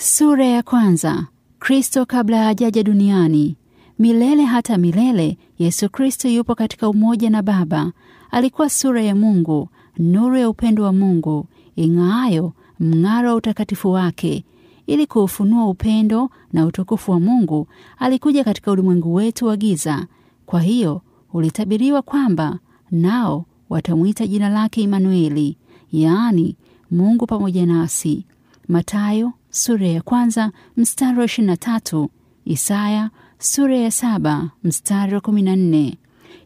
Sura ya kwanza. Kristo kabla hajaja duniani. Milele hata milele, Yesu Kristo yupo katika umoja na Baba. Alikuwa sura ya Mungu, nuru ya upendo wa Mungu, ing'aayo mng'aro wa utakatifu wake. Ili kuufunua upendo na utukufu wa Mungu, alikuja katika ulimwengu wetu wa giza. Kwa hiyo, ulitabiriwa kwamba nao watamwita jina lake Imanueli, yaani Mungu pamoja nasi. Mathayo sura ya kwanza mstari wa 23, Isaya sura ya 7 mstari wa 14.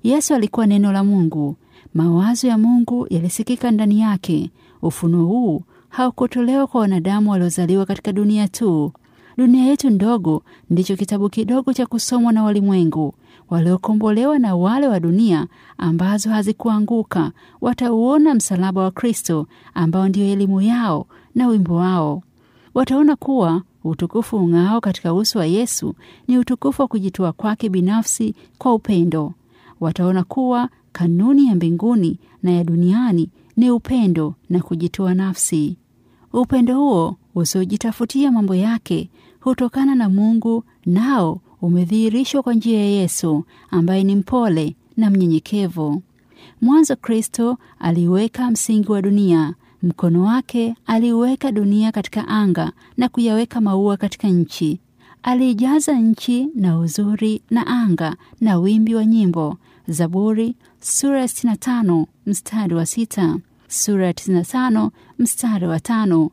Yesu alikuwa neno la Mungu. Mawazo ya Mungu yalisikika ndani yake. Ufunuo huu haukutolewa kwa wanadamu waliozaliwa katika dunia tu. Dunia yetu ndogo ndicho kitabu kidogo cha kusomwa na walimwengu. Waliokombolewa na wale wa dunia ambazo hazikuanguka watauona msalaba wa Kristo ambao ndio elimu yao na wimbo wao. Wataona kuwa utukufu ung'ao katika uso wa Yesu ni utukufu wa kujitoa kwake binafsi kwa upendo. Wataona kuwa kanuni ya mbinguni na ya duniani ni upendo na kujitoa nafsi. Upendo huo usiojitafutia mambo yake hutokana na Mungu, nao umedhihirishwa kwa njia ya Yesu ambaye ni mpole na mnyenyekevu. Mwanzo Kristo aliweka msingi wa dunia. Mkono wake aliweka dunia katika anga na kuyaweka maua katika nchi. Aliijaza nchi na uzuri na anga na wimbi wa nyimbo. Zaburi sura ya 65 mstari wa 6, sura ya 95 mstari wa 5.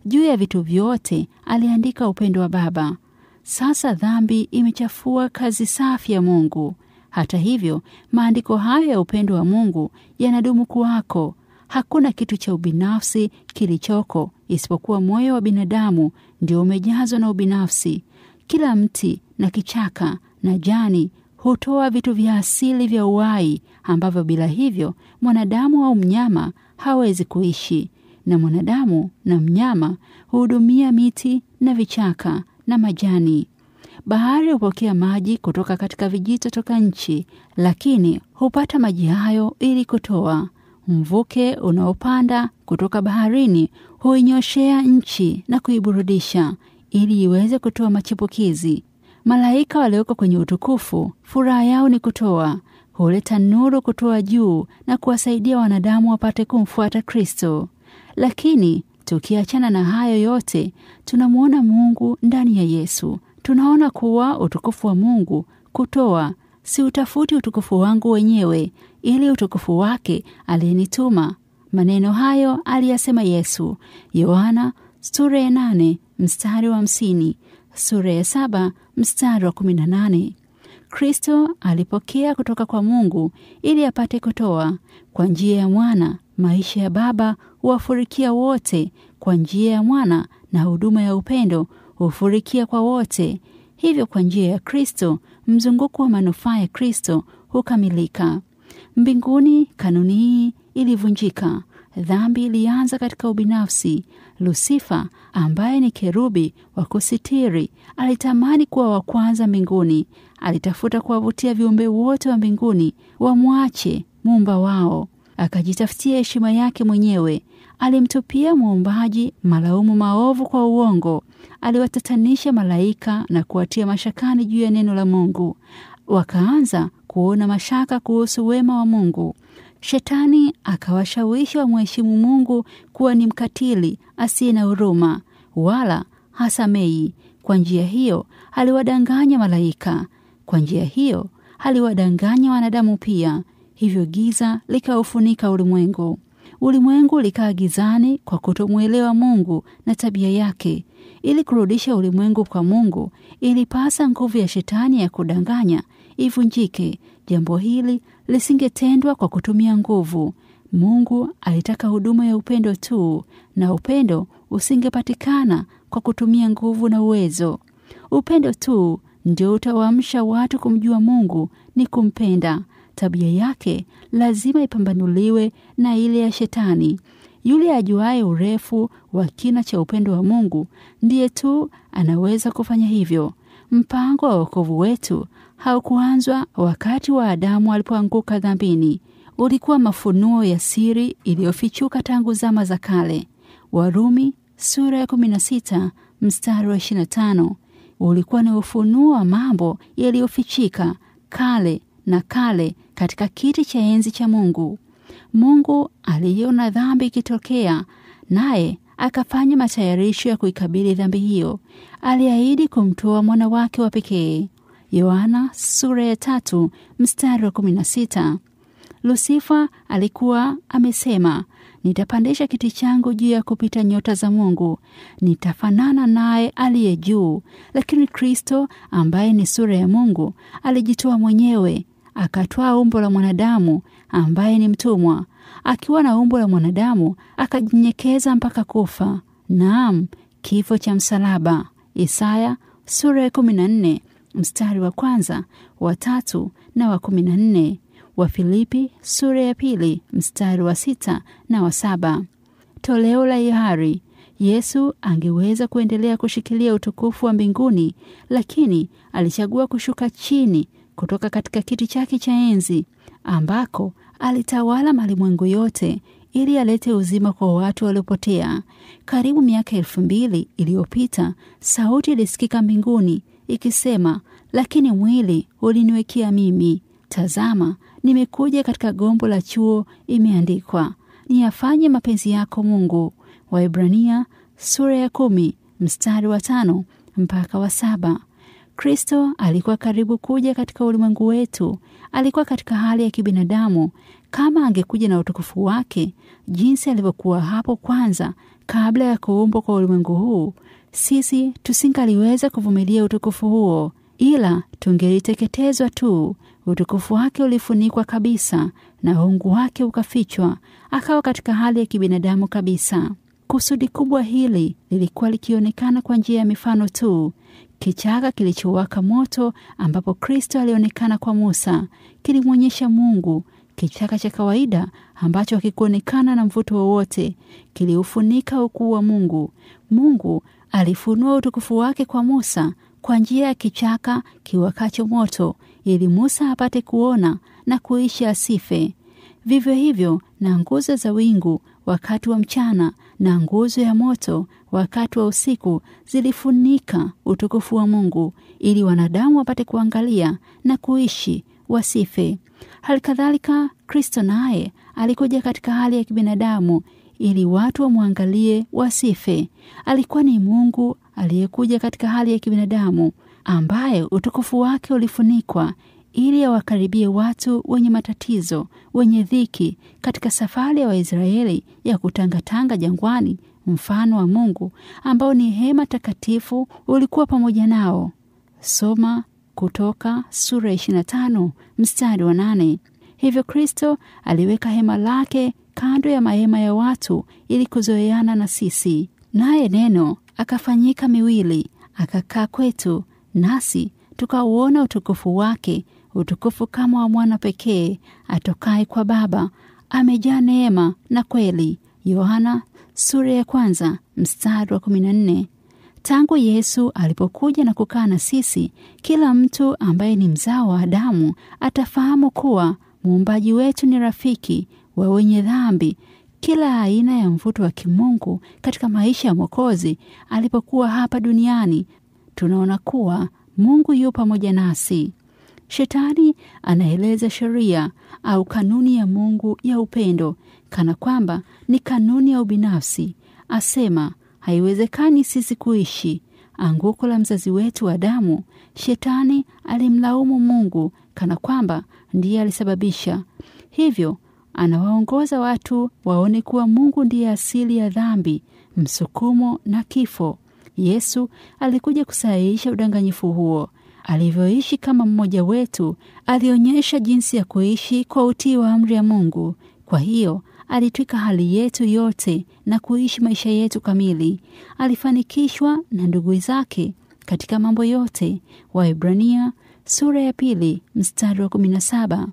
Juu ya vitu vyote aliandika upendo wa Baba. Sasa dhambi imechafua kazi safi ya Mungu. Hata hivyo, maandiko hayo ya upendo wa Mungu yanadumu kuwako. Hakuna kitu cha ubinafsi kilichoko isipokuwa moyo wa binadamu ndio umejazwa na ubinafsi. Kila mti na kichaka na jani hutoa vitu vya asili vya uhai ambavyo bila hivyo mwanadamu au mnyama hawezi kuishi. Na mwanadamu na mnyama huhudumia miti na vichaka na majani. Bahari hupokea maji kutoka katika vijito toka nchi, lakini hupata maji hayo ili kutoa. Mvuke unaopanda kutoka baharini huinyoshea nchi na kuiburudisha ili iweze kutoa machipukizi. Malaika walioko kwenye utukufu, furaha yao ni kutoa. Huleta nuru kutoa juu na kuwasaidia wanadamu wapate kumfuata Kristo. Lakini tukiachana na hayo yote, tunamwona Mungu ndani ya Yesu. Tunaona kuwa utukufu wa Mungu kutoa. Si utafuti utukufu wangu wenyewe, ili utukufu wake aliyenituma. Maneno hayo aliyasema Yesu. Yohana sura ya 8 mstari wa 50, sura ya 7 mstari wa 18. Kristo alipokea kutoka kwa Mungu ili apate kutoa. Kwa njia ya mwana, maisha ya Baba huwafurikia wote. Kwa njia ya mwana na huduma ya upendo hufurikia kwa wote. Hivyo kwa njia ya Kristo, mzunguko wa manufaa ya Kristo hukamilika. Mbinguni kanuni hii ilivunjika. Dhambi ilianza katika ubinafsi. Lusifa ambaye ni kerubi wa kusitiri alitamani kuwa wa kwanza mbinguni. Alitafuta kuwavutia viumbe wote wa mbinguni wamwache muumba wao. Akajitafutia heshima yake mwenyewe. Alimtupia muumbaji malaumu maovu kwa uongo. Aliwatatanisha malaika na kuwatia mashakani juu ya neno la Mungu. Wakaanza kuona mashaka kuhusu wema wa Mungu. Shetani akawashawishi wamheshimu Mungu kuwa ni mkatili asiye na huruma wala hasamei. Kwa njia hiyo aliwadanganya malaika. Kwa njia hiyo aliwadanganya wanadamu pia. Hivyo giza likaufunika ulimwengu. Ulimwengu likaa gizani kwa kutomwelewa Mungu na tabia yake. Ili kurudisha ulimwengu kwa Mungu, ilipasa nguvu ya shetani ya kudanganya ivunjike. Jambo hili lisingetendwa kwa kutumia nguvu. Mungu alitaka huduma ya upendo tu, na upendo usingepatikana kwa kutumia nguvu na uwezo. Upendo tu ndio utawaamsha watu kumjua Mungu ni kumpenda. Tabia yake lazima ipambanuliwe na ile ya shetani. Yule ajuaye urefu wa kina cha upendo wa Mungu ndiye tu anaweza kufanya hivyo. Mpango wa wokovu wetu haukuanzwa wakati wa Adamu alipoanguka dhambini. Ulikuwa mafunuo ya siri iliyofichuka tangu zama za kale. Warumi sura ya 16 mstari wa 25. Ulikuwa ni ufunuo wa mambo yaliyofichika kale na kale katika kiti cha enzi cha Mungu. Mungu aliona dhambi ikitokea, naye akafanya matayarisho ya kuikabili dhambi hiyo. Aliahidi kumtoa mwana wake wa pekee. Yohana sura ya 3 mstari wa 16. Lusifa alikuwa amesema, nitapandisha kiti changu juu ya kupita nyota za Mungu, nitafanana naye aliye juu. Lakini Kristo ambaye ni sura ya Mungu alijitoa mwenyewe, akatwaa umbo la mwanadamu ambaye ni mtumwa. Akiwa na umbo la mwanadamu akajinyenyekeza mpaka kufa, naam, kifo cha msalaba. Isaya sura ya 14 mstari wa 1, wa 3 na wa 14. Wa Filipi sura ya 2 mstari wa 6 na wa 7. Toleo la hiari. Yesu angeweza kuendelea kushikilia utukufu wa mbinguni, lakini alichagua kushuka chini kutoka katika kiti chake cha enzi ambako alitawala malimwengu yote ili alete uzima kwa watu waliopotea. Karibu miaka 2000 iliyopita, sauti ilisikika mbinguni ikisema, lakini mwili uliniwekea mimi. Tazama, nimekuja katika gombo la chuo, imeandikwa, niyafanye mapenzi yako Mungu. Waebrania sura ya 10 mstari wa 5 mpaka wa 7. Kristo alikuwa karibu kuja katika ulimwengu wetu. Alikuwa katika hali ya kibinadamu. Kama angekuja na utukufu wake jinsi alivyokuwa hapo kwanza kabla ya kuumbwa kwa ulimwengu huu, sisi tusingaliweza kuvumilia utukufu huo, ila tungeliteketezwa tu. Utukufu wake ulifunikwa kabisa na uungu wake ukafichwa, akawa katika hali ya kibinadamu kabisa. Kusudi kubwa hili lilikuwa likionekana kwa njia ya mifano tu. Kichaka kilichowaka moto ambapo Kristo alionekana kwa Musa kilimwonyesha Mungu. Kichaka cha kawaida ambacho hakikuonekana na mvuto wowote kiliufunika ukuu wa Mungu. Mungu alifunua utukufu wake kwa Musa kwa njia ya kichaka kiwakacho moto ili Musa apate kuona na kuishi asife. Vivyo hivyo na nguzo za wingu wakati wa mchana na nguzo ya moto wakati wa usiku zilifunika utukufu wa Mungu ili wanadamu wapate kuangalia na kuishi wasife. Halikadhalika Kristo naye alikuja katika hali ya kibinadamu ili watu wamwangalie wasife. Alikuwa ni Mungu aliyekuja katika hali ya kibinadamu ambaye utukufu wake ulifunikwa ili awakaribie watu wenye matatizo, wenye dhiki katika safari ya Waisraeli ya kutangatanga jangwani. Mfano wa Mungu ambao ni hema takatifu ulikuwa pamoja nao. Soma Kutoka sura 25 mstari wa 8. Hivyo Kristo aliweka hema lake kando ya mahema ya watu ili kuzoeana na sisi. Naye neno akafanyika miwili, akakaa kwetu, nasi tukauona utukufu wake, utukufu kama wa mwana pekee atokaye kwa Baba, amejaa neema na kweli. Yohana sura ya 1 mstari wa 14. Tangu Yesu alipokuja na kukaa na sisi, kila mtu ambaye ni mzao wa Adamu atafahamu kuwa muumbaji wetu ni rafiki wa wenye dhambi. Kila aina ya mvuto wa kimungu katika maisha ya Mwokozi alipokuwa hapa duniani, tunaona kuwa Mungu yu pamoja nasi. Shetani anaeleza sheria au kanuni ya Mungu ya upendo kana kwamba ni kanuni ya ubinafsi. Asema haiwezekani sisi kuishi. Anguko la mzazi wetu Adamu, Shetani alimlaumu Mungu kana kwamba ndiye alisababisha. Hivyo anawaongoza watu waone kuwa Mungu ndiye asili ya dhambi, msukumo na kifo. Yesu alikuja kusahihisha udanganyifu huo. Alivyoishi kama mmoja wetu, alionyesha jinsi ya kuishi kwa utii wa amri ya Mungu. Kwa hiyo alitwika hali yetu yote na kuishi maisha yetu kamili. Alifanikishwa na ndugu zake katika mambo yote. Waebrania sura ya 2 mstari wa 17.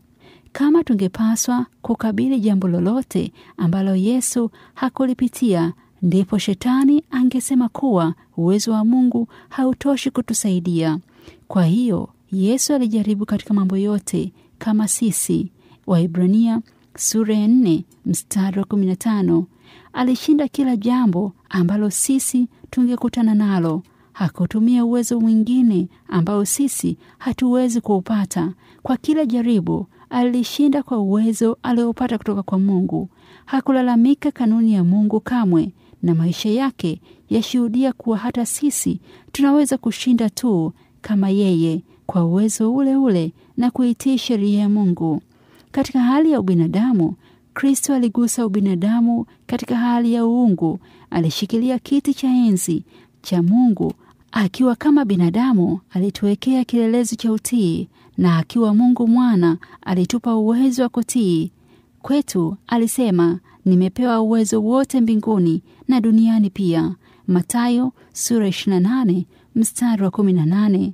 Kama tungepaswa kukabili jambo lolote ambalo Yesu hakulipitia, ndipo Shetani angesema kuwa uwezo wa Mungu hautoshi kutusaidia. Kwa hiyo Yesu alijaribu katika mambo yote kama sisi. Waebrania sura ya 4 mstari wa 15. Alishinda kila jambo ambalo sisi tungekutana nalo. Hakutumia uwezo mwingine ambao sisi hatuwezi kuupata. Kwa kila jaribu, alishinda kwa uwezo aliopata kutoka kwa Mungu. Hakulalamika kanuni ya Mungu kamwe, na maisha yake yashuhudia kuwa hata sisi tunaweza kushinda tu kama yeye, kwa uwezo ule ule na kuitii sheria ya Mungu. Katika hali ya ubinadamu, Kristo aligusa ubinadamu. Katika hali ya uungu, alishikilia kiti cha enzi cha Mungu. Akiwa kama binadamu, alituwekea kielelezo cha utii, na akiwa Mungu mwana, alitupa uwezo wa kutii. Kwetu alisema, nimepewa uwezo wote mbinguni na duniani pia. Mathayo sura 28 mstari wa 18.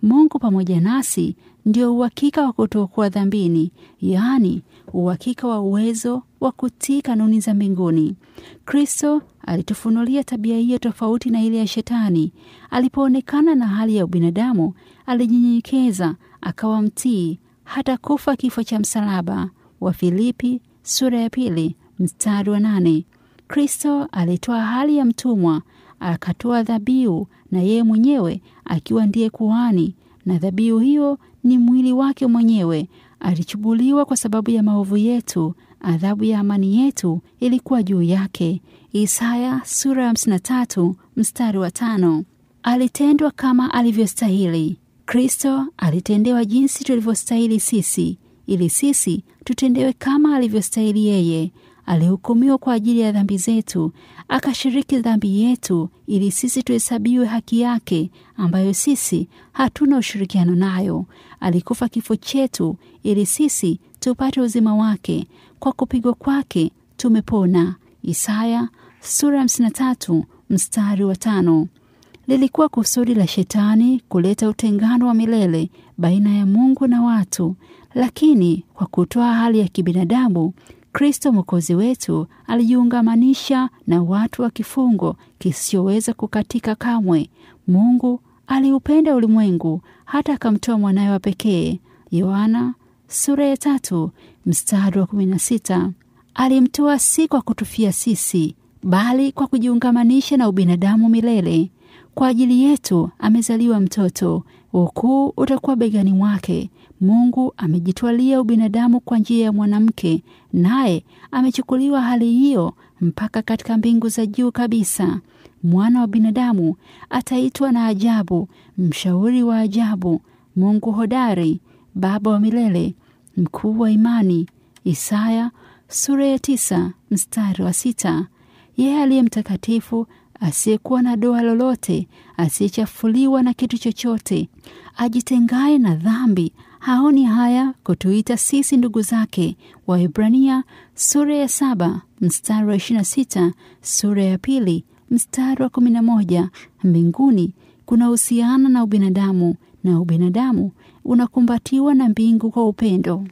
Mungu pamoja nasi ndio uhakika wa kutokuwa dhambini, yaani uhakika wa uwezo wa kutii kanuni za mbinguni. Kristo alitufunulia tabia hiyo tofauti na ile ya Shetani. Alipoonekana na hali ya ubinadamu, alijinyenyekeza, akawa mtii hata kufa kifo cha msalaba. Wafilipi sura ya 2 mstari wa 8. Kristo alitoa hali ya mtumwa, akatoa dhabihu, na yeye mwenyewe akiwa ndiye kuhani, na dhabihu hiyo ni mwili wake mwenyewe. Alichubuliwa kwa sababu ya maovu yetu, adhabu ya amani yetu ilikuwa juu yake. Isaya sura ya 53 mstari wa 5. Alitendwa kama alivyostahili. Kristo alitendewa jinsi tulivyostahili sisi, ili sisi tutendewe kama alivyostahili yeye. Alihukumiwa kwa ajili ya dhambi zetu, akashiriki dhambi yetu, ili sisi tuhesabiwe haki yake, ambayo sisi hatuna ushirikiano nayo. Alikufa kifo chetu, ili sisi tupate uzima wake. Kwa kupigwa kwake tumepona. Isaya sura 53 mstari wa 5. Lilikuwa kusudi la Shetani kuleta utengano wa milele baina ya Mungu na watu, lakini kwa kutoa hali ya kibinadamu, Kristo Mwokozi wetu alijiungamanisha na watu wa kifungo kisichoweza kukatika kamwe. Mungu aliupenda ulimwengu hata akamtoa mwanawe wa pekee. Yohana sura ya 3 mstari wa 16. Alimtoa si kwa kutufia sisi, bali kwa kujiungamanisha na ubinadamu milele. Kwa ajili yetu amezaliwa mtoto, ukuu utakuwa begani mwake. Mungu amejitwalia ubinadamu kwa njia ya mwanamke, naye amechukuliwa hali hiyo mpaka katika mbingu za juu kabisa. Mwana wa binadamu ataitwa na ajabu, mshauri wa ajabu, Mungu hodari, Baba wa milele, mkuu wa imani. Isaya sura ya 9 mstari wa 6. Yeye aliye mtakatifu, asiyekuwa na doa lolote, asiyechafuliwa na kitu chochote, ajitengaye na dhambi, haoni haya kutuita sisi ndugu zake. Waebrania sura ya 7 mstari wa 26, sura ya 2 mstari wa 11. Mbinguni kuna uhusiano na ubinadamu, na ubinadamu unakumbatiwa na mbingu kwa upendo.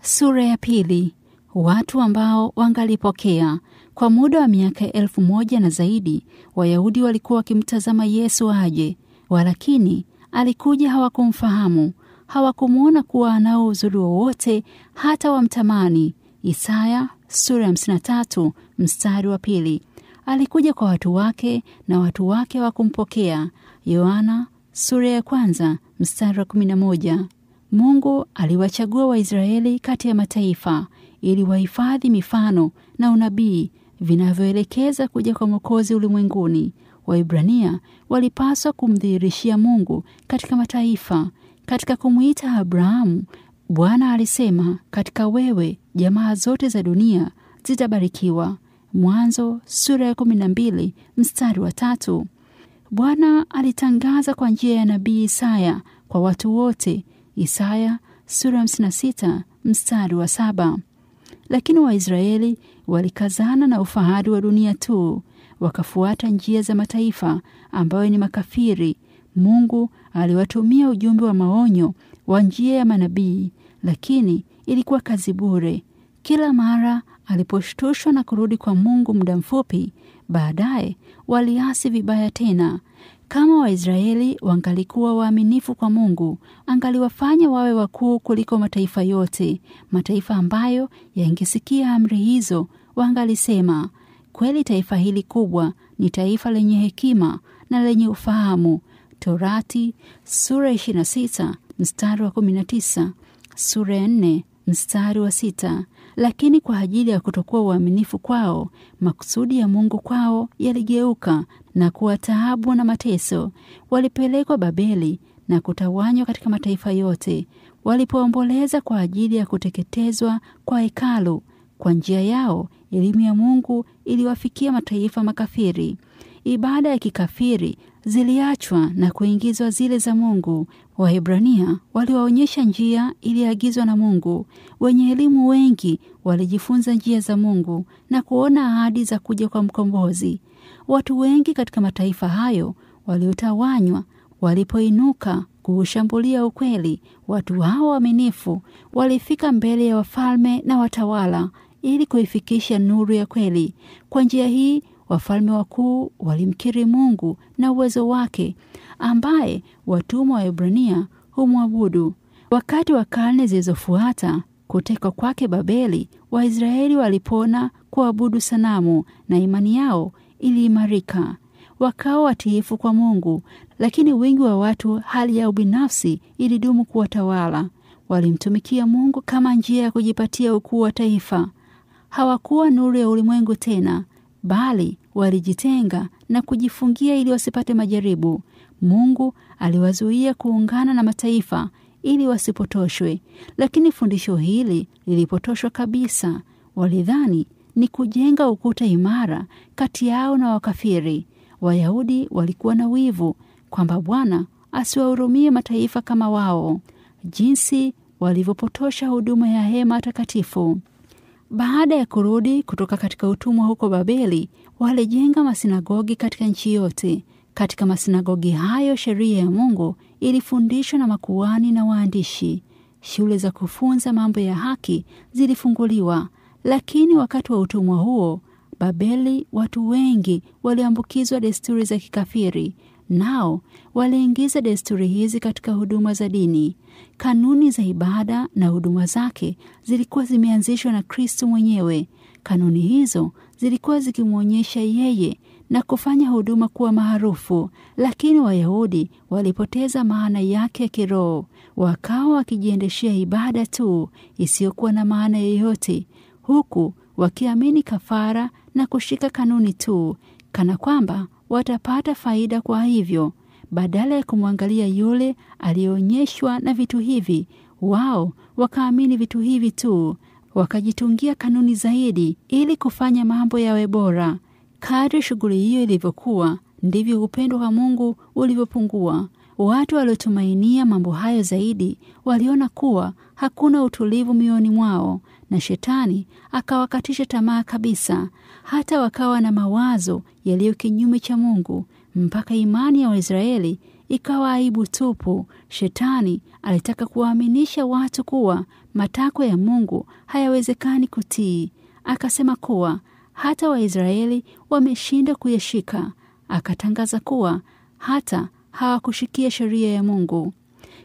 Sura ya 2. Watu ambao wangalipokea. Kwa muda wa miaka 1000 na zaidi, Wayahudi walikuwa wakimtazama Yesu aje, walakini alikuja hawakumfahamu. Hawakumwona kuwa anao uzuri wowote hata wamtamani. Isaya sura ya 53 mstari wa 2. Alikuja kwa watu wake na watu wake hawakumpokea. Yohana sura ya 1 mstari wa 11. Mungu aliwachagua Waisraeli kati ya mataifa ili wahifadhi mifano na unabii vinavyoelekeza kuja kwa Mwokozi ulimwenguni. Waibrania walipaswa kumdhihirishia Mungu katika mataifa. Katika kumwita Abrahamu, Bwana alisema, katika wewe jamaa zote za dunia zitabarikiwa. Mwanzo sura ya 12 mstari wa 3. Bwana alitangaza kwa njia ya nabii Isaya kwa watu wote. Isaya sura ya 56 mstari wa 7. Lakini Waisraeli walikazana na ufahari wa dunia tu, wakafuata njia za mataifa ambayo ni makafiri. Mungu aliwatumia ujumbe wa maonyo wa njia ya manabii, lakini ilikuwa kazi bure. Kila mara aliposhtushwa na kurudi kwa Mungu muda mfupi baadaye, waliasi vibaya tena. Kama Waisraeli wangalikuwa waaminifu kwa Mungu, angaliwafanya wawe wakuu kuliko mataifa yote. Mataifa ambayo yangesikia amri hizo wangalisema, Kweli taifa hili kubwa ni taifa lenye hekima na lenye ufahamu. Torati sura 26 mstari wa 19, sura ya 4 mstari wa 6. Lakini kwa ajili ya kutokuwa uaminifu kwao, makusudi ya Mungu kwao yaligeuka na kuwa taabu na mateso. Walipelekwa Babeli na kutawanywa katika mataifa yote. Walipoomboleza kwa ajili ya kuteketezwa kwa hekalu, kwa njia yao elimu ya Mungu iliwafikia mataifa makafiri. Ibada ya kikafiri ziliachwa na kuingizwa zile za Mungu. Waebrania waliwaonyesha njia iliyoagizwa na Mungu. Wenye elimu wengi walijifunza njia za Mungu na kuona ahadi za kuja kwa mkombozi. Watu wengi katika mataifa hayo waliotawanywa walipoinuka kuushambulia ukweli, watu hao waaminifu walifika mbele ya wafalme na watawala ili kuifikisha nuru ya kweli. Kwa njia hii wafalme wakuu walimkiri Mungu na uwezo wake, ambaye watumwa wa Ebrania humwabudu. Wakati wa karne zilizofuata kutekwa kwake Babeli, Waisraeli walipona kuabudu sanamu na imani yao iliimarika. Wakawa watiifu kwa Mungu, lakini wingi wa watu, hali ya ubinafsi ilidumu kuwatawala. Walimtumikia Mungu kama njia ya kujipatia ukuu wa taifa. Hawakuwa nuru ya ulimwengu tena, bali walijitenga na kujifungia ili wasipate majaribu. Mungu aliwazuia kuungana na mataifa ili wasipotoshwe, lakini fundisho hili lilipotoshwa kabisa. Walidhani ni kujenga ukuta imara kati yao na wakafiri. Wayahudi walikuwa na wivu kwamba Bwana asiwahurumie mataifa kama wao, jinsi walivyopotosha huduma ya hema takatifu. Baada ya kurudi kutoka katika utumwa huko Babeli, walijenga masinagogi katika nchi yote. Katika masinagogi hayo sheria ya Mungu ilifundishwa na makuhani na waandishi. Shule za kufunza mambo ya haki zilifunguliwa. Lakini wakati wa utumwa huo Babeli, watu wengi waliambukizwa desturi za kikafiri, nao waliingiza desturi hizi katika huduma za dini. Kanuni za ibada na huduma zake zilikuwa zimeanzishwa na Kristo mwenyewe. Kanuni hizo zilikuwa zikimwonyesha yeye na kufanya huduma kuwa maarufu, lakini Wayahudi walipoteza maana yake ya kiroho. Wakawa wakijiendeshea ibada tu isiyokuwa na maana yoyote, huku wakiamini kafara na kushika kanuni tu, kana kwamba watapata faida kwa hivyo. Badala ya kumwangalia yule aliyeonyeshwa na vitu hivi, wao wakaamini vitu hivi tu, wakajitungia kanuni zaidi ili kufanya mambo yawe bora. Kadri shughuli hiyo ilivyokuwa, ndivyo upendo wa Mungu ulivyopungua. Watu waliotumainia mambo hayo zaidi waliona kuwa hakuna utulivu mioyoni mwao, na Shetani akawakatisha tamaa kabisa. Hata wakawa na mawazo yaliyo kinyume cha Mungu, mpaka imani ya Waisraeli ikawa aibu tupu. Shetani alitaka kuwaaminisha watu kuwa matakwa ya Mungu hayawezekani kutii. Akasema kuwa hata Waisraeli wameshindwa kuyashika. Akatangaza kuwa hata hawakushikia sheria ya Mungu.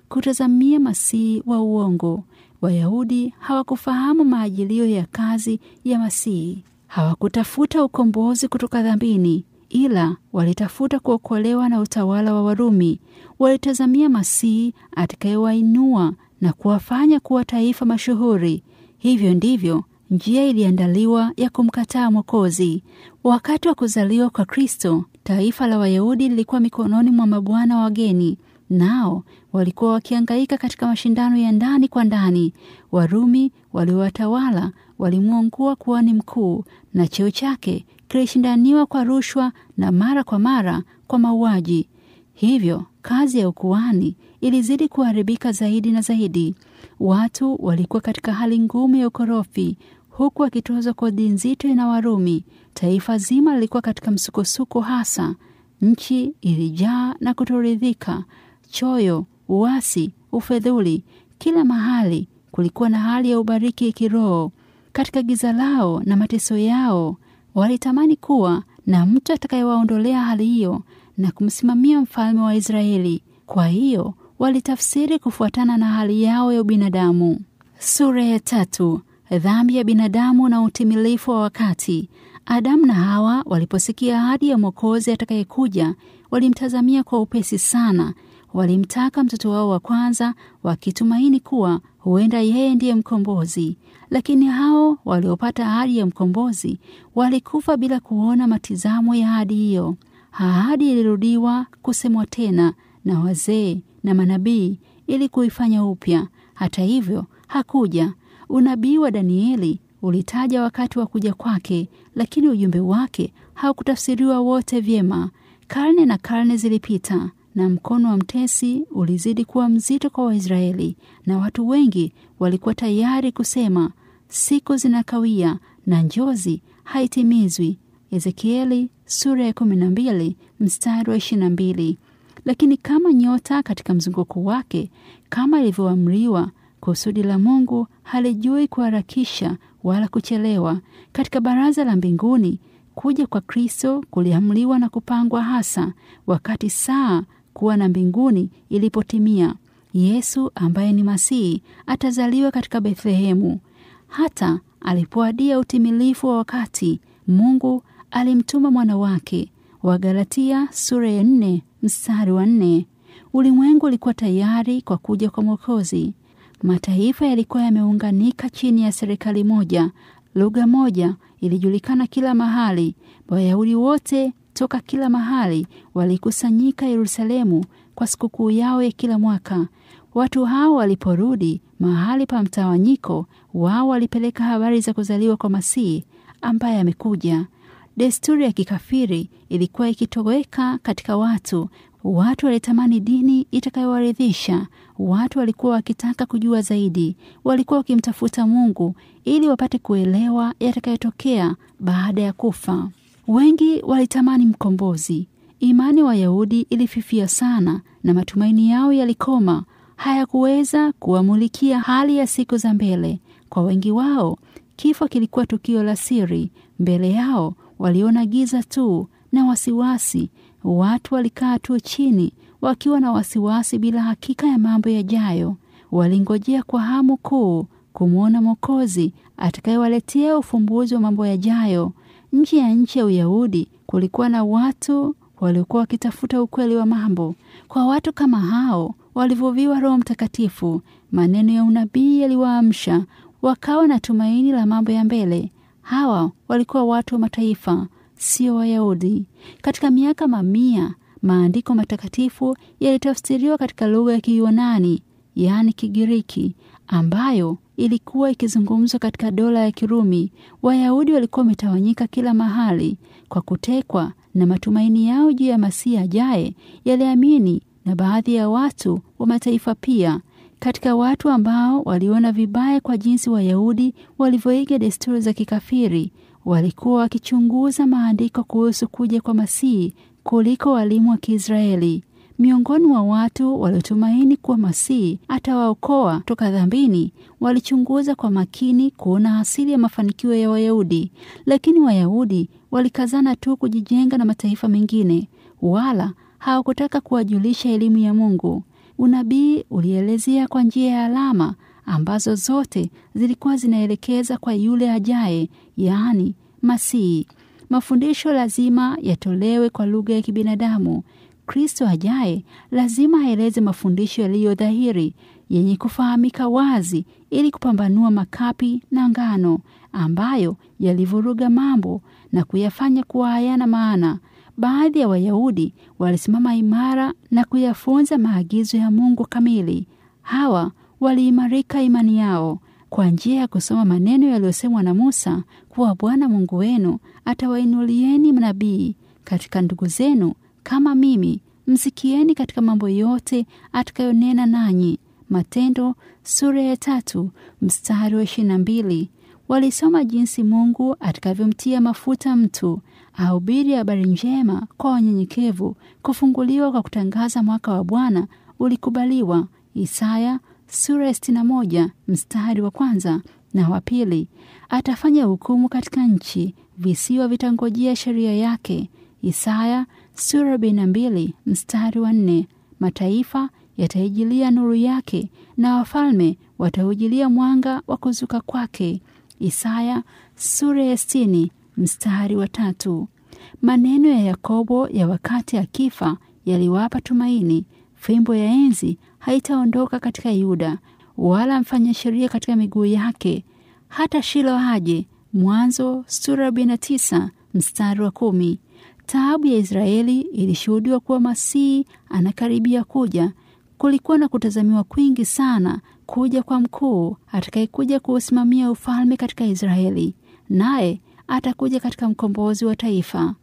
Kutazamia Masihi wa uongo. Wayahudi hawakufahamu maajilio ya kazi ya Masihi. Hawakutafuta ukombozi kutoka dhambini, ila walitafuta kuokolewa na utawala wa Warumi. Walitazamia Masihi atakayewainua na kuwafanya kuwa taifa mashuhuri. Hivyo ndivyo njia iliandaliwa ya kumkataa Mwokozi. Wakati wa kuzaliwa kwa Kristo, taifa la Wayahudi lilikuwa mikononi mwa mabwana wageni, nao walikuwa wakihangaika katika mashindano ya ndani kwa ndani. Warumi waliowatawala walimwongua kuhani mkuu, na cheo chake kilishindaniwa kwa rushwa na mara kwa mara kwa mauaji. Hivyo kazi ya ukuhani ilizidi kuharibika zaidi na zaidi. Watu walikuwa katika hali ngumu ya ukorofi, huku wakitozwa kodi nzito na Warumi. Taifa zima lilikuwa katika msukosuko hasa. Nchi ilijaa na kutoridhika, choyo, uasi, ufedhuli. Kila mahali kulikuwa na hali ya ubariki ya kiroho. Katika giza lao na mateso yao, walitamani kuwa na mtu atakayewaondolea hali hiyo na kumsimamia mfalme wa Israeli. Kwa hiyo walitafsiri kufuatana na hali yao ya ubinadamu. Sura ya 3. Dhambi ya binadamu na utimilifu wa wakati. Adamu na Hawa waliposikia ahadi ya Mwokozi atakayekuja, walimtazamia kwa upesi sana. Walimtaka mtoto wao wa kwanza, wakitumaini kuwa huenda yeye ndiye mkombozi. Lakini hao waliopata ahadi ya mkombozi walikufa bila kuona matizamo ya ahadi hiyo. Ahadi ilirudiwa kusemwa tena na wazee na manabii ili kuifanya upya. Hata hivyo hakuja. Unabii wa Danieli ulitaja wakati wa kuja kwake, lakini ujumbe wake haukutafsiriwa wote vyema. Karne na karne zilipita na mkono wa mtesi ulizidi kuwa mzito kwa Waisraeli, na watu wengi walikuwa tayari kusema siku zinakawia na njozi haitimizwi. Ezekieli sura ya 12 mstari wa 22. Lakini kama nyota katika mzunguko wake, kama ilivyoamriwa, kusudi la Mungu halijui kuharakisha wala kuchelewa. Katika baraza la mbinguni, kuja kwa Kristo kuliamliwa na kupangwa hasa wakati saa kuwa na mbinguni ilipotimia. Yesu ambaye ni Masihi atazaliwa katika Bethlehemu. Hata alipoadia utimilifu wa wakati, Mungu alimtuma mwana wake. Wagalatia sura ya 4 mstari wa 4. Ulimwengu ulikuwa tayari kwa kuja kwa Mwokozi. Mataifa yalikuwa yameunganika chini ya serikali moja. Lugha moja ilijulikana kila mahali. Wayahudi wote toka kila mahali walikusanyika Yerusalemu kwa sikukuu yao ya kila mwaka. Watu hao waliporudi mahali pa mtawanyiko, wao walipeleka habari za kuzaliwa kwa Masihi ambaye amekuja. Desturi ya kikafiri ilikuwa ikitoweka katika watu. Watu walitamani dini itakayowaridhisha. Watu walikuwa wakitaka kujua zaidi. Walikuwa wakimtafuta Mungu ili wapate kuelewa yatakayotokea baada ya kufa. Wengi walitamani mkombozi. Imani wa Wayahudi ilififia sana na matumaini yao yalikoma. Hayakuweza kuwamulikia hali ya siku za mbele. Kwa wengi wao, kifo kilikuwa tukio la siri. Mbele yao waliona giza tu na wasiwasi. Watu walikaa tu chini wakiwa na wasiwasi bila hakika ya mambo yajayo. Walingojea kwa hamu kuu kumwona Mwokozi atakayewaletea ufumbuzi wa mambo yajayo. Nje ya nchi ya Uyahudi kulikuwa na watu waliokuwa wakitafuta ukweli wa mambo. Kwa watu kama hao walivuviwa Roho Mtakatifu. Maneno ya unabii yaliwaamsha, wakawa na tumaini la mambo ya mbele. Hawa walikuwa watu wa mataifa, sio Wayahudi. Katika miaka mamia, maandiko matakatifu yalitafsiriwa katika lugha ya Kiyunani, yaani Kigiriki, ambayo ilikuwa ikizungumzwa katika dola ya Kirumi. Wayahudi walikuwa wametawanyika kila mahali kwa kutekwa, na matumaini yao juu ya Masihi ajaye yaliamini na baadhi ya watu wa mataifa pia. Katika watu ambao waliona vibaya kwa jinsi Wayahudi walivyoiga desturi za kikafiri, walikuwa wakichunguza maandiko kuhusu kuja kwa Masihi kuliko walimu wa Kiisraeli. Miongoni mwa watu waliotumaini kuwa Masihi atawaokoa toka dhambini, walichunguza kwa makini kuona asili ya mafanikio ya Wayahudi. Lakini Wayahudi walikazana tu kujijenga na mataifa mengine, wala hawakutaka kuwajulisha elimu ya Mungu. Unabii ulielezea kwa njia ya alama ambazo zote zilikuwa zinaelekeza kwa yule ajaye, yaani Masihi. Mafundisho lazima yatolewe kwa lugha ya kibinadamu. Kristo ajaye lazima aeleze mafundisho yaliyo dhahiri, yenye kufahamika wazi, ili kupambanua makapi na ngano ambayo yalivuruga mambo na kuyafanya kuwa hayana maana. Baadhi ya Wayahudi walisimama imara na kuyafunza maagizo ya Mungu kamili. Hawa waliimarika imani yao kwa njia ya kusoma maneno yaliyosemwa na Musa kuwa Bwana Mungu wenu atawainulieni nabii katika ndugu zenu kama mimi. Msikieni katika mambo yote atakayonena nanyi. Matendo sura ya 3 mstari wa 22. Walisoma jinsi Mungu atakavyomtia mafuta mtu ahubiri habari njema kwa wanyenyekevu. Kufunguliwa kwa kutangaza mwaka wa Bwana ulikubaliwa. Isaya sura ya 61 mstari wa 1 na wa 2. Atafanya hukumu katika nchi, visiwa vitangojea sheria yake. Isaya sura ya 42 mstari wa 4. Mataifa yataijilia nuru yake na wafalme wataujilia mwanga wa kuzuka kwake. Isaya sura ya 60 mstari wa 3. Maneno ya Yakobo ya wakati akifa yaliwapa tumaini. Fimbo ya enzi haitaondoka katika Yuda, wala mfanya sheria katika miguu yake, hata Shilo aje. Mwanzo sura 49 mstari wa 10. Taabu ya Israeli ilishuhudiwa kuwa Masihi anakaribia kuja. Kulikuwa na kutazamiwa kwingi sana kuja kwa mkuu atakayekuja kuusimamia ufalme katika Israeli, naye atakuja katika mkombozi wa taifa.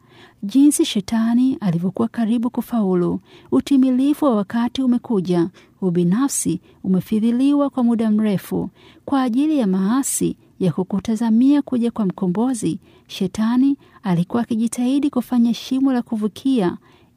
Jinsi shetani alivyokuwa karibu kufaulu. Utimilifu wa wakati umekuja. Ubinafsi umefidhiliwa kwa muda mrefu. Kwa ajili ya maasi ya kukutazamia kuja kwa mkombozi, shetani alikuwa akijitahidi kufanya shimo la kuvukia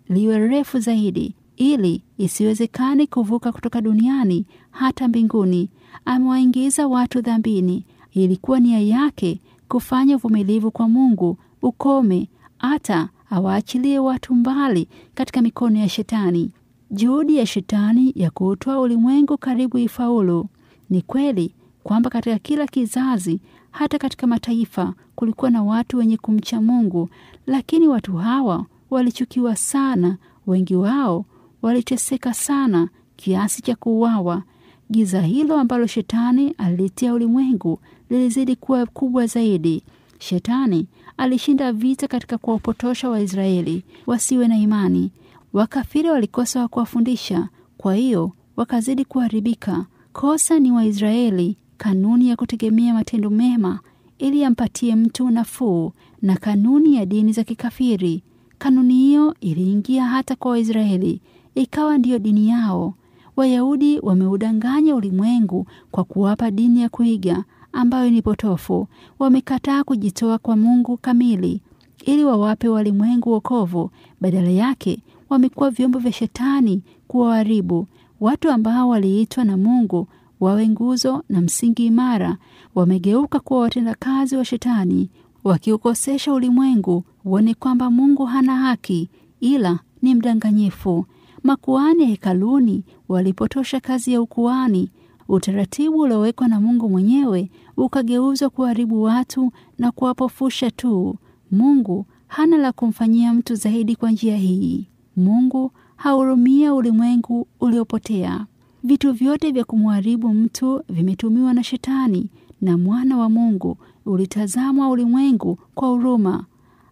liwe refu zaidi, ili isiwezekane kuvuka kutoka duniani hata mbinguni. Amewaingiza watu dhambini. Ilikuwa nia yake kufanya uvumilivu kwa Mungu ukome, hata awaachilie watu mbali katika mikono ya shetani. Juhudi ya shetani ya kuutoa ulimwengu karibu ifaulu. Ni kweli kwamba katika kila kizazi, hata katika mataifa, kulikuwa na watu wenye kumcha Mungu, lakini watu hawa walichukiwa sana. Wengi wao waliteseka sana kiasi cha kuuawa. Giza hilo ambalo shetani aliletea ulimwengu lilizidi kuwa kubwa zaidi. Shetani alishinda vita katika kuwapotosha Waisraeli wasiwe na imani. Wakafiri walikosa wa kuwafundisha, kwa hiyo wakazidi kuharibika. Kosa ni Waisraeli kanuni ya kutegemea matendo mema ili yampatie mtu nafuu, na kanuni ya dini za kikafiri. Kanuni hiyo iliingia hata kwa Waisraeli, ikawa ndiyo dini yao. Wayahudi wameudanganya ulimwengu kwa kuwapa dini ya kuiga ambayo ni potofu. Wamekataa kujitoa kwa Mungu kamili ili wawape walimwengu wokovu. Badala yake wamekuwa vyombo vya shetani kuwaharibu. Watu ambao waliitwa na Mungu wawe nguzo na msingi imara wamegeuka kuwa watendakazi wa shetani, wakiukosesha ulimwengu uone kwamba Mungu hana haki ila ni mdanganyifu. Makuhani hekaluni walipotosha kazi ya ukuhani. Utaratibu uliowekwa na Mungu mwenyewe ukageuzwa kuharibu watu na kuwapofusha tu. Mungu hana la kumfanyia mtu zaidi kwa njia hii. Mungu hahurumia ulimwengu uliopotea. Vitu vyote vya kumharibu mtu vimetumiwa na shetani, na mwana wa Mungu ulitazamwa ulimwengu kwa huruma.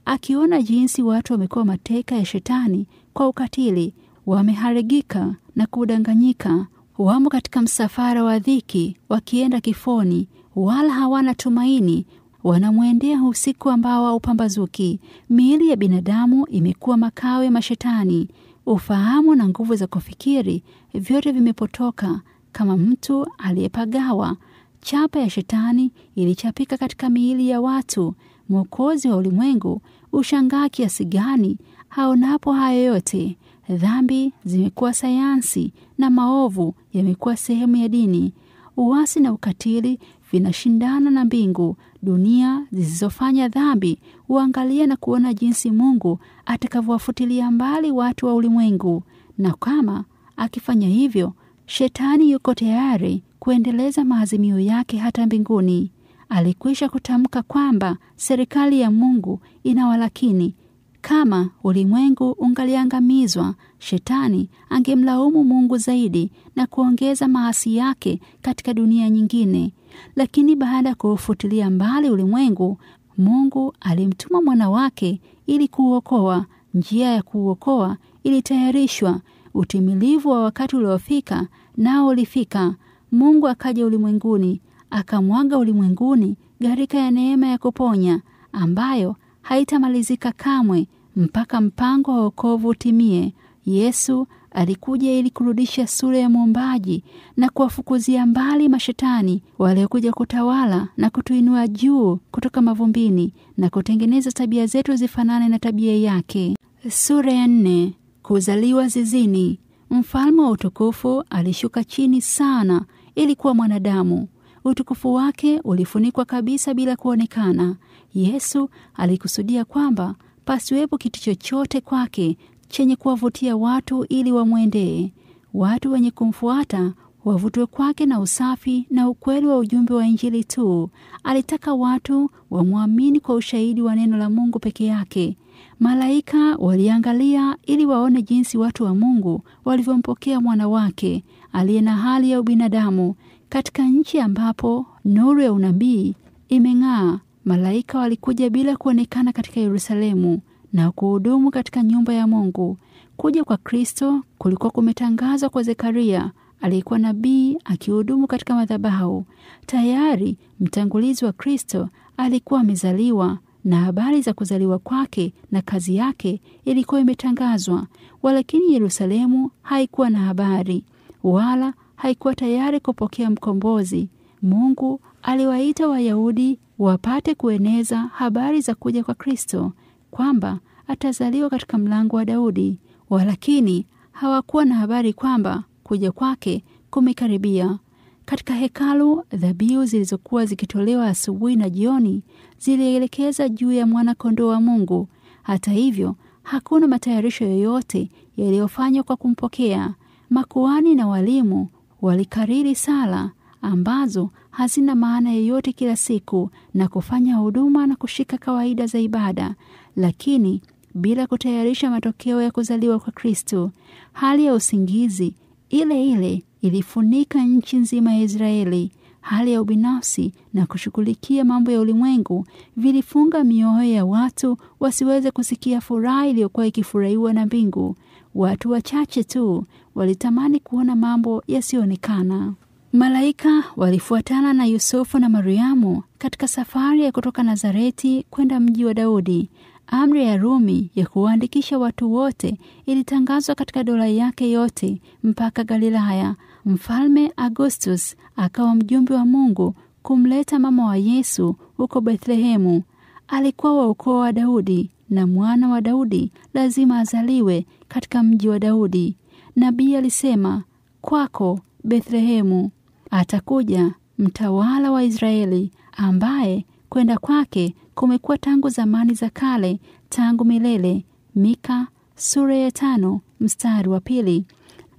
Akiona jinsi watu wamekuwa mateka ya shetani kwa ukatili, wameharigika na kudanganyika, wamo katika msafara wa dhiki wakienda kifoni, wala hawana tumaini, wanamwendea usiku ambao haupambazuki. Miili ya binadamu imekuwa makao ya mashetani. Ufahamu na nguvu za kufikiri vyote vimepotoka kama mtu aliyepagawa. Chapa ya shetani ilichapika katika miili ya watu. Mwokozi wa ulimwengu ushangaa kiasi gani haonapo hayo yote. Dhambi zimekuwa sayansi na maovu yamekuwa sehemu ya dini. Uasi na ukatili vinashindana na mbingu. Dunia zisizofanya dhambi huangalia na kuona jinsi Mungu atakavyowafutilia mbali watu wa ulimwengu, na kama akifanya hivyo, shetani yuko tayari kuendeleza maazimio yake hata mbinguni. Alikwisha kutamka kwamba serikali ya Mungu inawalakini. Kama ulimwengu ungaliangamizwa, shetani angemlaumu Mungu zaidi na kuongeza maasi yake katika dunia nyingine. Lakini baada ya kuufutilia mbali ulimwengu, Mungu alimtuma mwana wake ili kuuokoa. Njia ya kuuokoa ilitayarishwa. Utimilivu wa wakati uliofika nao ulifika. Mungu akaja ulimwenguni, akamwaga ulimwenguni gharika ya neema ya kuponya ambayo haitamalizika kamwe mpaka mpango wa wokovu utimie. Yesu alikuja ili kurudisha sura ya muumbaji na kuwafukuzia mbali mashetani waliokuja kutawala na kutuinua juu kutoka mavumbini na kutengeneza tabia zetu zifanane na tabia yake. Sura ya 4. Kuzaliwa zizini. Mfalme wa utukufu alishuka chini sana ili kuwa mwanadamu. Utukufu wake ulifunikwa kabisa bila kuonekana. Yesu alikusudia kwamba pasiwepo kitu chochote kwake chenye kuwavutia watu ili wamwendee. Watu wenye kumfuata wavutwe kwake na usafi na ukweli wa ujumbe wa Injili tu. Alitaka watu wamwamini kwa ushahidi wa neno la Mungu peke yake. Malaika waliangalia ili waone jinsi watu wa Mungu walivyompokea mwana wake aliye na hali ya ubinadamu. Katika nchi ambapo nuru ya unabii imeng'aa, malaika walikuja bila kuonekana katika Yerusalemu na kuhudumu katika nyumba ya Mungu. Kuja kwa Kristo kulikuwa kumetangazwa kwa Zekaria, aliyekuwa nabii akihudumu katika madhabahu. Tayari mtangulizi wa Kristo alikuwa amezaliwa, na habari za kuzaliwa kwake na kazi yake ilikuwa imetangazwa. Walakini Yerusalemu haikuwa na habari, wala haikuwa tayari kupokea mkombozi. Mungu aliwaita Wayahudi wapate kueneza habari za kuja kwa Kristo, kwamba atazaliwa katika mlango wa Daudi. Walakini hawakuwa na habari kwamba kuja kwake kumekaribia. Katika hekalu, dhabihu zilizokuwa zikitolewa asubuhi na jioni zilielekeza juu ya mwana kondoo wa Mungu. Hata hivyo, hakuna matayarisho yoyote yaliyofanywa kwa kumpokea. Makuhani na walimu walikariri sala ambazo hazina maana yoyote kila siku na kufanya huduma na kushika kawaida za ibada, lakini bila kutayarisha matokeo ya kuzaliwa kwa Kristo. Hali ya usingizi ile ile ilifunika nchi nzima ya Israeli. Hali ya ubinafsi na kushughulikia mambo ya ulimwengu vilifunga mioyo ya watu wasiweze kusikia furaha iliyokuwa ikifurahiwa na mbingu. Watu wachache tu walitamani kuona mambo yasiyoonekana. Malaika walifuatana na Yusufu na Mariamu katika safari ya kutoka Nazareti kwenda mji wa Daudi. Amri ya Rumi ya kuwaandikisha watu wote ilitangazwa katika dola yake yote mpaka Galilaya. Mfalme Augustus akawa mjumbe wa Mungu kumleta mama wa Yesu huko Bethlehemu. Alikuwa wa ukoo wa Daudi, na mwana wa Daudi lazima azaliwe katika mji wa Daudi. Nabii alisema, kwako Bethlehemu atakuja mtawala wa Israeli, ambaye kwenda kwake kumekuwa tangu zamani za kale, tangu milele. Mika sura ya 5 mstari wa 2.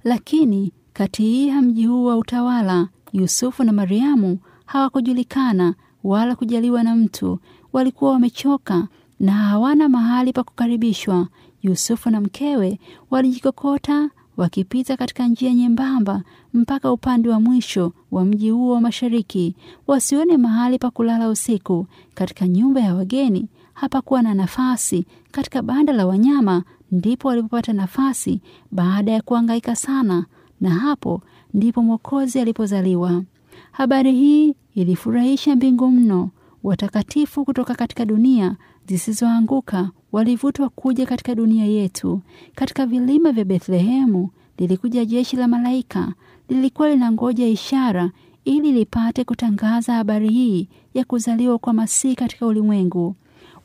Lakini kati ya mji huu wa utawala, Yusufu na Mariamu hawakujulikana wala kujaliwa na mtu. Walikuwa wamechoka na hawana mahali pa kukaribishwa. Yusufu na mkewe walijikokota wakipita katika njia nyembamba mpaka upande wa mwisho wa mji huo wa mashariki, wasione mahali pa kulala usiku. Katika nyumba ya wageni hapakuwa na nafasi. Katika banda la wanyama ndipo walipopata nafasi baada ya kuhangaika sana, na hapo ndipo Mwokozi alipozaliwa. Habari hii ilifurahisha mbingu mno. Watakatifu kutoka katika dunia zisizoanguka walivutwa kuja katika dunia yetu. Katika vilima vya Bethlehemu lilikuja jeshi la malaika. Lilikuwa linangoja ishara ili lipate kutangaza habari hii ya kuzaliwa kwa Masihi katika ulimwengu.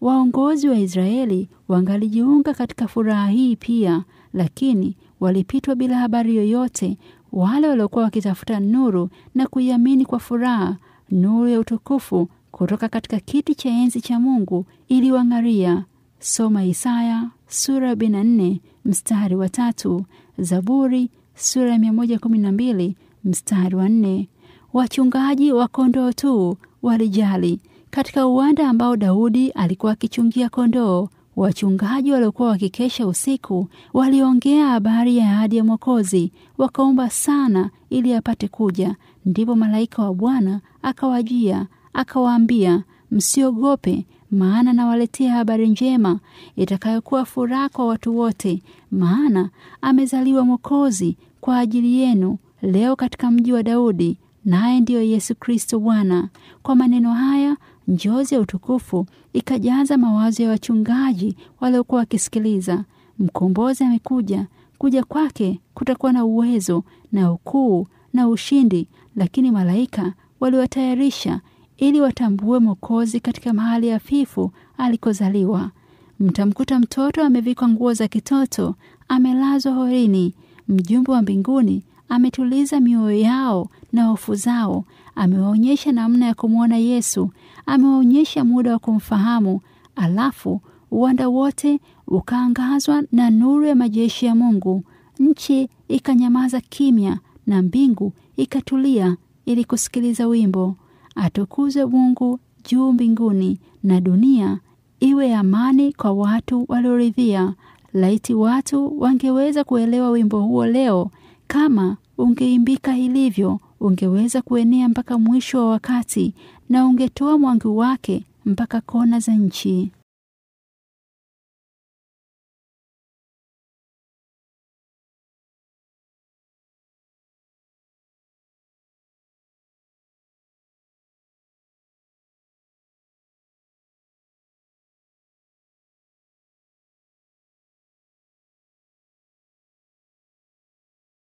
Waongozi wa Israeli wangalijiunga katika furaha hii pia, lakini walipitwa bila habari yoyote. Wale waliokuwa wakitafuta nuru na kuiamini kwa furaha, nuru ya utukufu kutoka katika kiti cha enzi cha Mungu iliwang'aria. Soma Isaya sura ya 44 mstari wa 3, Zaburi sura ya 112 mstari wa 4. Wachungaji wa kondoo tu walijali. Katika uwanda ambao Daudi alikuwa akichungia kondoo, wachungaji waliokuwa wakikesha usiku waliongea habari ya ahadi ya Mwokozi, wakaomba sana ili apate kuja. Ndipo malaika wa Bwana akawajia akawaambia, msiogope, maana nawaletea habari njema itakayokuwa furaha kwa watu wote. Maana amezaliwa Mwokozi kwa ajili yenu leo katika mji wa Daudi, naye ndiyo Yesu Kristo Bwana. Kwa maneno haya njozi ya utukufu ikajaza mawazo ya wachungaji waliokuwa wakisikiliza. Mkombozi amekuja. Kuja kwake kutakuwa na uwezo na ukuu na ushindi, lakini malaika waliwatayarisha ili watambue Mwokozi katika mahali hafifu alikozaliwa. Mtamkuta mtoto amevikwa nguo za kitoto, amelazwa horini. Mjumbe wa mbinguni ametuliza mioyo yao na hofu zao. Amewaonyesha namna ya kumwona Yesu, amewaonyesha muda wa kumfahamu. Alafu uwanda wote ukaangazwa na nuru ya majeshi ya Mungu. Nchi ikanyamaza kimya, na mbingu ikatulia ili kusikiliza wimbo. Atukuzwe Mungu juu mbinguni, na dunia iwe amani kwa watu walioridhia. Laiti watu wangeweza kuelewa wimbo huo leo. Kama ungeimbika ilivyo, ungeweza kuenea mpaka mwisho wa wakati, na ungetoa mwangu wake mpaka kona za nchi.